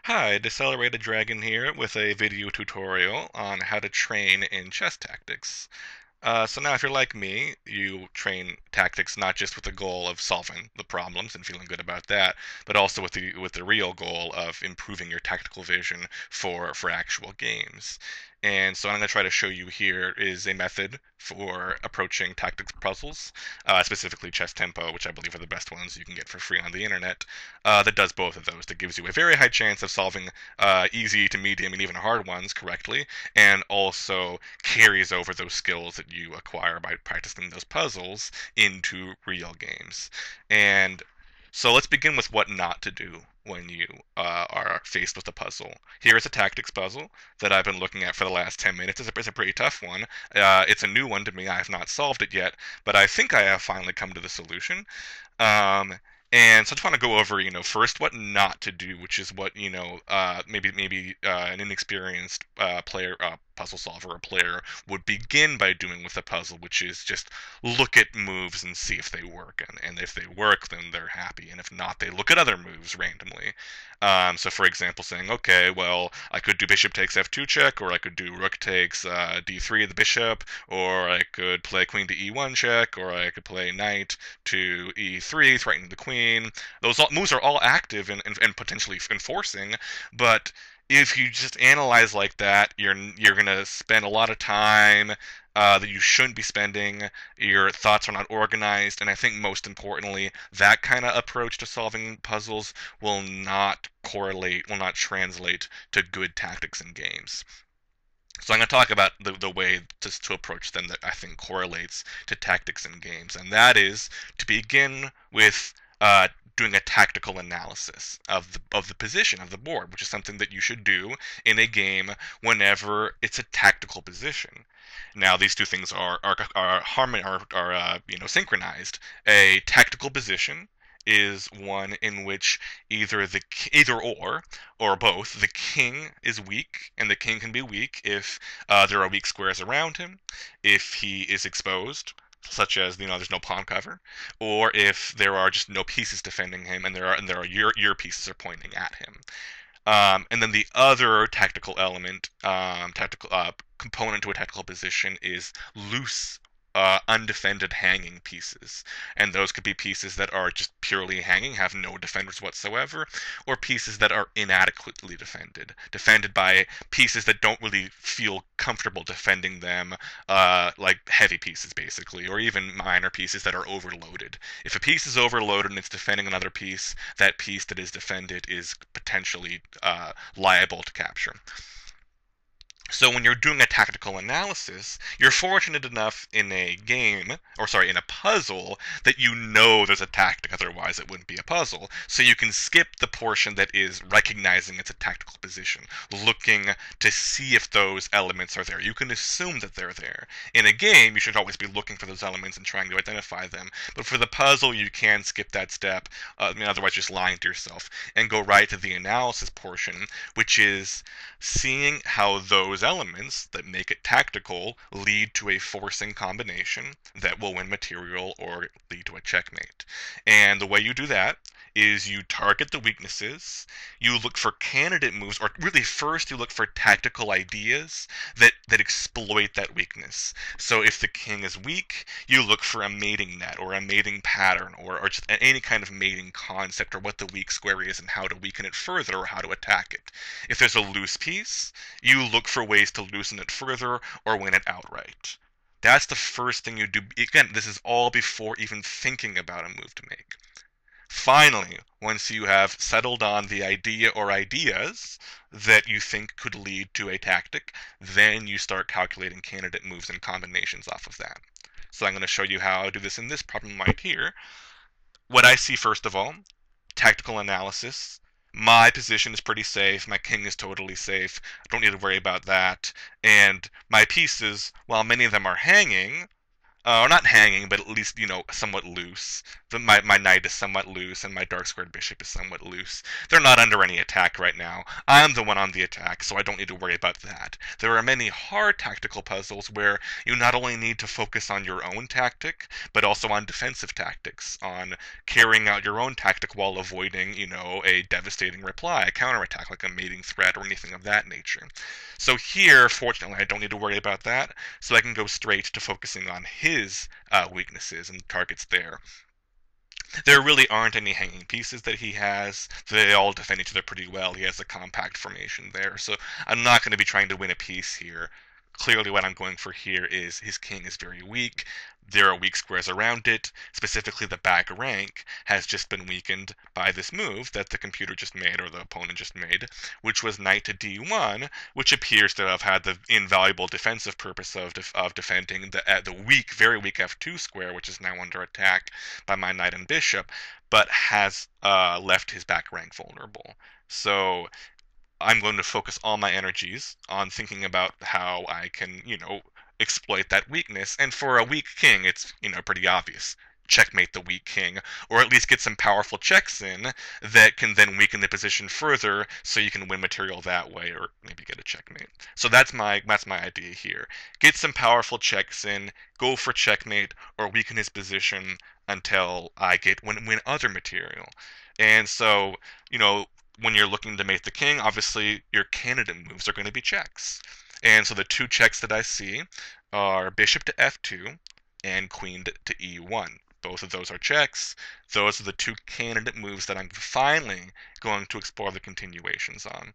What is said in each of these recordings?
Hi, Decelerated Dragon here with a video tutorial on how to train in chess tactics. So now if you're like me, you train tactics not just with the goal of solving the problems and feeling good about that, but also with the real goal of improving your tactical vision for actual games. And so what I'm going to try to show you here is a method for approaching tactics puzzles, specifically chess tempo, which I believe are the best ones you can get for free on the internet, that does both of those. That gives you a very high chance of solving easy to medium and even hard ones correctly, and also carries over those skills that you acquire by practicing those puzzles into real games. And so let's begin with what not to do when you are faced with a puzzle. Here is a tactics puzzle that I've been looking at for the last 10 minutes. It's a pretty tough one. It's a new one to me. I have not solved it yet, but I think I have finally come to the solution. Um, and so I just want to go over, first what not to do, which is what, maybe an inexperienced puzzle solver or player would begin by doing with a puzzle, which is just look at moves and see if they work. And if they work, then they're happy. And if not, they look at other moves randomly. So for example, saying, okay, well, I could do bishop takes f2 check, or I could do rook takes d3 of the bishop, or I could play queen to e1 check, or I could play knight to e3, threatening the queen. Those moves are all active and potentially enforcing, but if you just analyze like that, you're gonna spend a lot of time that you shouldn't be spending. Your thoughts are not organized, and I think most importantly, that kind of approach to solving puzzles will not translate to good tactics in games. So I'm going to talk about the way to approach them that I think correlates to tactics in games, and that is to begin with doing a tactical analysis of the position of the board, which is something that you should do in a game whenever it's a tactical position. Now, these two things are synchronized. A tactical position is one in which either or both the king is weak, and the king can be weak if there are weak squares around him, if he is exposed, such as there's no pawn cover, or if there are just no pieces defending him, and there are your pieces are pointing at him. And then the other tactical element, tactical component to a tactical position is loose, undefended hanging pieces. And those could be pieces that are just purely hanging, have no defenders whatsoever, or pieces that are inadequately defended by pieces that don't really feel comfortable defending them, like heavy pieces basically, or even minor pieces that are overloaded. If a piece is overloaded and it's defending another piece, that piece that is defended is potentially liable to capture. So when you're doing a tactical analysis, you're fortunate enough in a game, or sorry, in a puzzle, that you know there's a tactic, otherwise it wouldn't be a puzzle. So you can skip the portion that is recognizing it's a tactical position, looking to see if those elements are there. You can assume that they're there. In a game, you should always be looking for those elements and trying to identify them. But for the puzzle, you can skip that step, otherwise just lying to yourself, and go right to the analysis portion, which is seeing how those elements that make it tactical lead to a forcing combination that will win material or lead to a checkmate. And the way you do that is you target the weaknesses, you look for candidate moves, or really first you look for tactical ideas that exploit that weakness. So if the king is weak, you look for a mating net or a mating pattern or just any kind of mating concept or what the weak square is and how to weaken it further or how to attack it. If there's a loose piece, you look for ways to loosen it further or win it outright. That's the first thing you do. Again, this is all before even thinking about a move to make. Finally, once you have settled on the idea or ideas that you think could lead to a tactic, then you start calculating candidate moves and combinations off of that. So I'm going to show you how I do this in this problem right here. What I see first of all, tactical analysis. My position is pretty safe. My king is totally safe. I don't need to worry about that. And my pieces, while many of them are hanging, not hanging, but at least, somewhat loose. My knight is somewhat loose, and my dark squared bishop is somewhat loose. They're not under any attack right now. I'm the one on the attack, so I don't need to worry about that. There are many hard tactical puzzles where you not only need to focus on your own tactic, but also on defensive tactics, on carrying out your own tactic while avoiding, a devastating reply, a counterattack like a mating threat or anything of that nature. So here, fortunately, I don't need to worry about that, so I can go straight to focusing on his weaknesses and targets there. There really aren't any hanging pieces that he has. They all defend each other pretty well. He has a compact formation there, so I'm not going to be trying to win a piece here. Clearly what I'm going for here is his king is very weak. There are weak squares around it. Specifically, the back rank has just been weakened by this move that the computer just made, or the opponent just made, which was knight to d1, which appears to have had the invaluable defensive purpose of defending the weak, very weak f2 square, which is now under attack by my knight and bishop, but has left his back rank vulnerable. So I'm going to focus all my energies on thinking about how I can, exploit that weakness. And for a weak king, it's, pretty obvious. Checkmate the weak king, or at least get some powerful checks in that can then weaken the position further, so you can win material that way, or maybe get a checkmate. So that's my idea here. Get some powerful checks in, go for checkmate, or weaken his position until I win other material. And so, when you're looking to mate the king, obviously your candidate moves are going to be checks. And so the two checks that I see are bishop to f2 and queen to e1. Both of those are checks. Those are the two candidate moves that I'm finally going to explore the continuations on.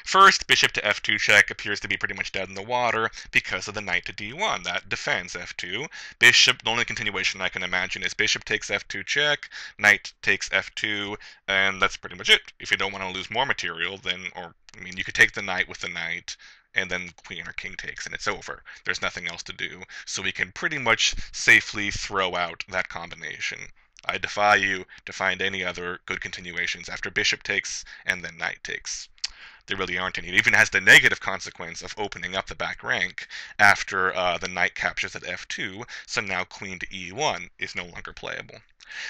First, bishop to f2 check appears to be pretty much dead in the water because of the knight to d1. That defends f2. Bishop, the only continuation I can imagine is bishop takes f2 check, knight takes f2, and that's pretty much it. If you don't want to lose more material, you could take the knight with the knight, and then queen or king takes, and it's over. There's nothing else to do, so we can pretty much safely throw out that combination. I defy you to find any other good continuations after bishop takes and then knight takes. There really aren't any. It even has the negative consequence of opening up the back rank after the knight captures at f2, so now queen to e1 is no longer playable.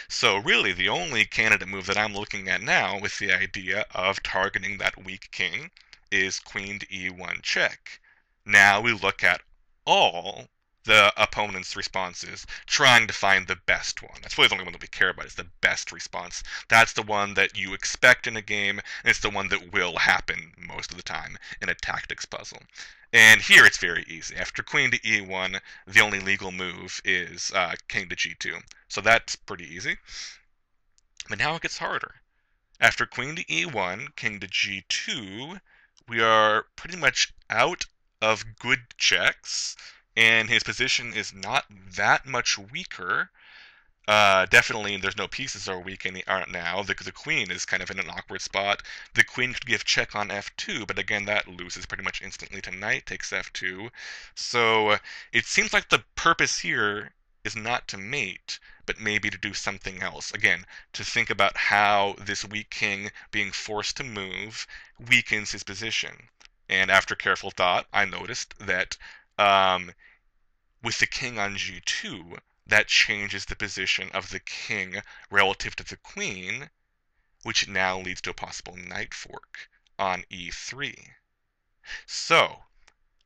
So really, the only candidate move that I'm looking at now with the idea of targeting that weak king is queen to e1 check. Now we look at all the opponent's responses, trying to find the best one. That's really the only one that we care about, is the best response. That's the one that you expect in a game, and it's the one that will happen most of the time in a tactics puzzle. And here it's very easy. After queen to e1, the only legal move is king to g2. So that's pretty easy. But now it gets harder. After queen to e1, king to g2, we are pretty much out of good checks, and his position is not that much weaker. Definitely, there's no pieces are weak now. The queen is kind of in an awkward spot. The queen could give check on f2, but again, that loses pretty much instantly to knight takes f2. So it seems like the purpose here is not to mate, but maybe to do something else. Again, to think about how this weak king being forced to move weakens his position. And after careful thought, I noticed that with the king on g2, that changes the position of the king relative to the queen, which now leads to a possible knight fork on e3. So,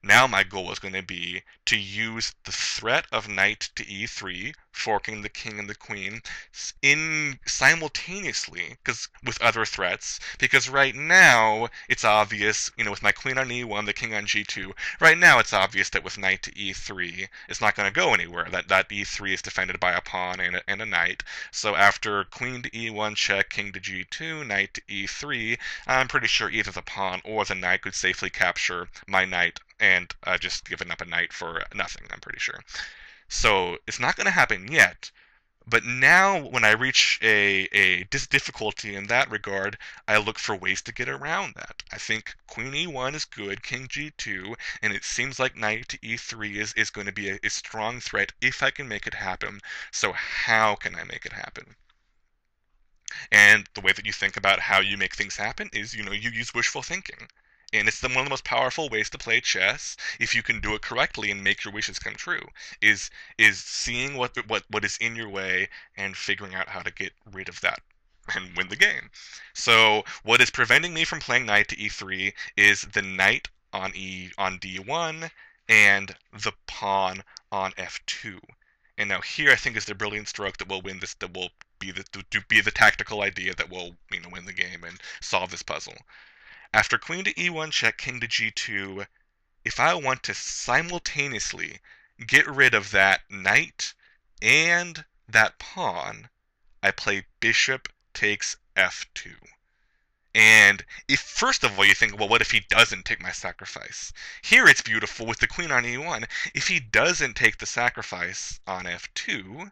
now my goal is going to be to use the threat of knight to e3, forking the king and the queen, in simultaneously, because with other threats, because right now it's obvious, with my queen on e1, the king on g2, right now it's obvious that with knight to e3, it's not going to go anywhere. That e3 is defended by a pawn and a knight. So after queen to e1 check, king to g2, knight to e3, I'm pretty sure either the pawn or the knight could safely capture my knight and just given up a knight for nothing, I'm pretty sure. So it's not going to happen yet, but now when I reach a difficulty in that regard, I look for ways to get around that. I think queen e1 is good, king g2, and it seems like knight to e3 is going to be a strong threat if I can make it happen. So how can I make it happen? And the way that you think about how you make things happen is, you use wishful thinking. And it's one of the most powerful ways to play chess if you can do it correctly and make your wishes come true. Is is seeing what is in your way and figuring out how to get rid of that and win the game. So what is preventing me from playing knight to e3 is the knight on d1 and the pawn on f2. And now here I think is the brilliant stroke that will win this, that will be the tactical idea that will win the game and solve this puzzle. After queen to e1 check, king to g2, if I want to simultaneously get rid of that knight and that pawn, I play bishop takes f2. And if first of all you think, well, what if he doesn't take my sacrifice? Here it's beautiful with the queen on e1. If he doesn't take the sacrifice on f2,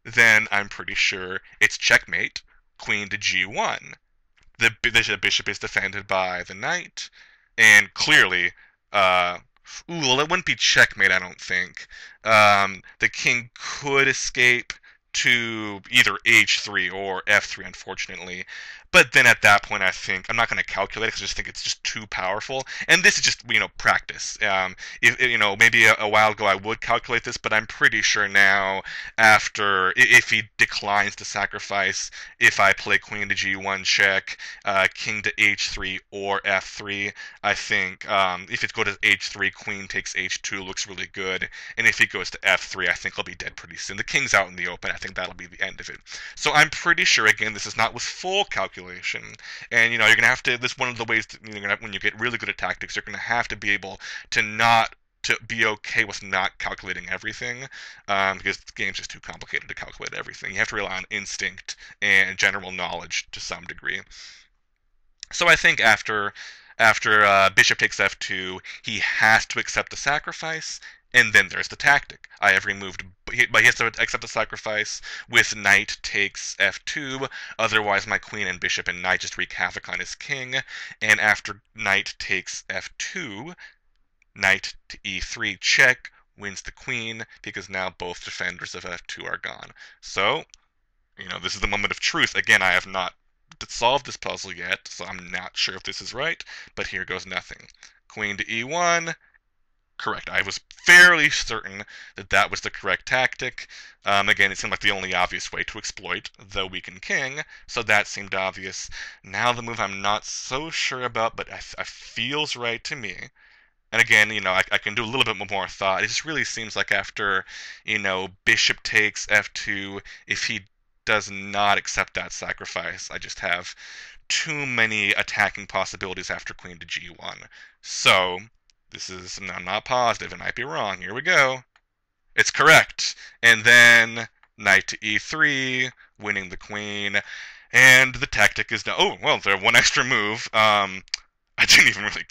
then I'm pretty sure it's checkmate, queen to g1. The bishop is defended by the knight, and clearly, well, it wouldn't be checkmate, I don't think. The king could escape to either h3 or f3, unfortunately. But then at that point, I think I'm not going to calculate it because I just think it's just too powerful. And this is just practice. If maybe a while ago I would calculate this, but I'm pretty sure now, after if he declines to sacrifice, if I play queen to g1 check, king to h3 or f3, I think if it goes to h3, queen takes h2 looks really good, and if he goes to f3, I think he'll be dead pretty soon. The king's out in the open. I think that'll be the end of it. So I'm pretty sure, again, this is not with full calculation, and you're gonna have to. This is one of the ways when you get really good at tactics, you're gonna have to be able to not to be okay with not calculating everything, because the game's just too complicated to calculate everything. You have to rely on instinct and general knowledge to some degree. So I think after bishop takes f2, he has to accept the sacrifice, and then there's the tactic. I have removed, but he has to accept the sacrifice with knight takes f2, otherwise my queen and bishop and knight just wreak havoc on his king, and after knight takes f2, knight to e3 check wins the queen, because now both defenders of f2 are gone. So, this is the moment of truth. Again, I have not solved this puzzle yet, so I'm not sure if this is right, but here goes nothing. Queen to e1, correct. I was fairly certain that that was the correct tactic. Again, it seemed like the only obvious way to exploit the weakened king, so that seemed obvious. Now the move I'm not so sure about, but it feels right to me. And again, I can do a little bit more thought. It just really seems like after, bishop takes f2, if he does not accept that sacrifice, I just have too many attacking possibilities after queen to g1. So, I'm not positive, it might be wrong. Here we go. It's correct. And then knight to e3, winning the queen. And the tactic is now, oh, well, there's one extra move. I didn't even really,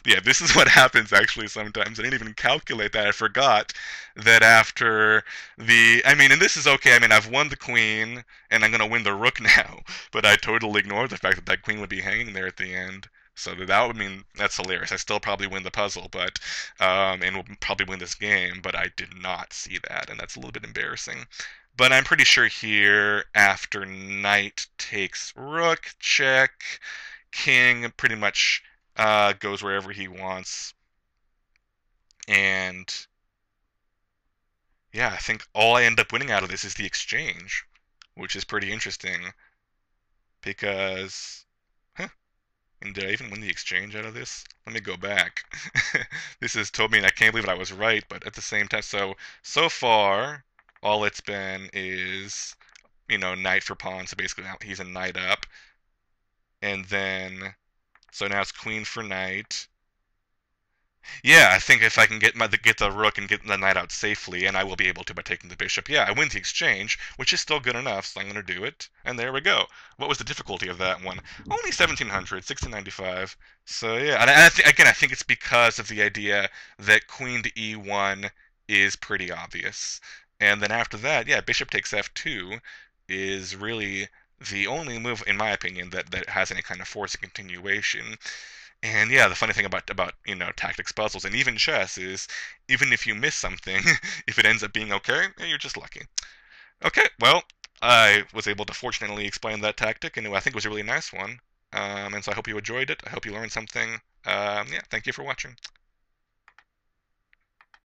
yeah, this is what happens actually sometimes. I didn't even calculate that. I forgot that after and this is okay. I've won the queen, and I'm going to win the rook now, but I totally ignored the fact that that queen would be hanging there at the end. So that would mean that's hilarious. I still probably win the puzzle, but and will probably win this game, but I did not see that, and that's a little bit embarrassing. But I'm pretty sure here, after knight takes rook, check, king pretty much goes wherever he wants. And yeah, I think all I end up winning out of this is the exchange, which is pretty interesting because, huh, and did I even win the exchange out of this? Let me go back. This has told me, and I can't believe I was right, but at the same time, so far, all it's been is, knight for pawn, so basically now he's a knight up. And then, so now it's queen for knight. Yeah, I think if I can get the rook and get the knight out safely, and I will be able to by taking the bishop. Yeah, I win the exchange, which is still good enough, so I'm going to do it. And there we go. What was the difficulty of that one? Only 1700, 1695. So yeah, and I think it's because of the idea that queen to e1 is pretty obvious. And then after that, yeah, bishop takes f2 is really the only move, in my opinion, that has any kind of force and continuation. And yeah, the funny thing about tactics puzzles and even chess is, even if you miss something, if it ends up being okay, you're just lucky. Okay, well, I was able to fortunately explain that tactic, and I think it was a really nice one. And so I hope you enjoyed it. I hope you learned something. Yeah, thank you for watching.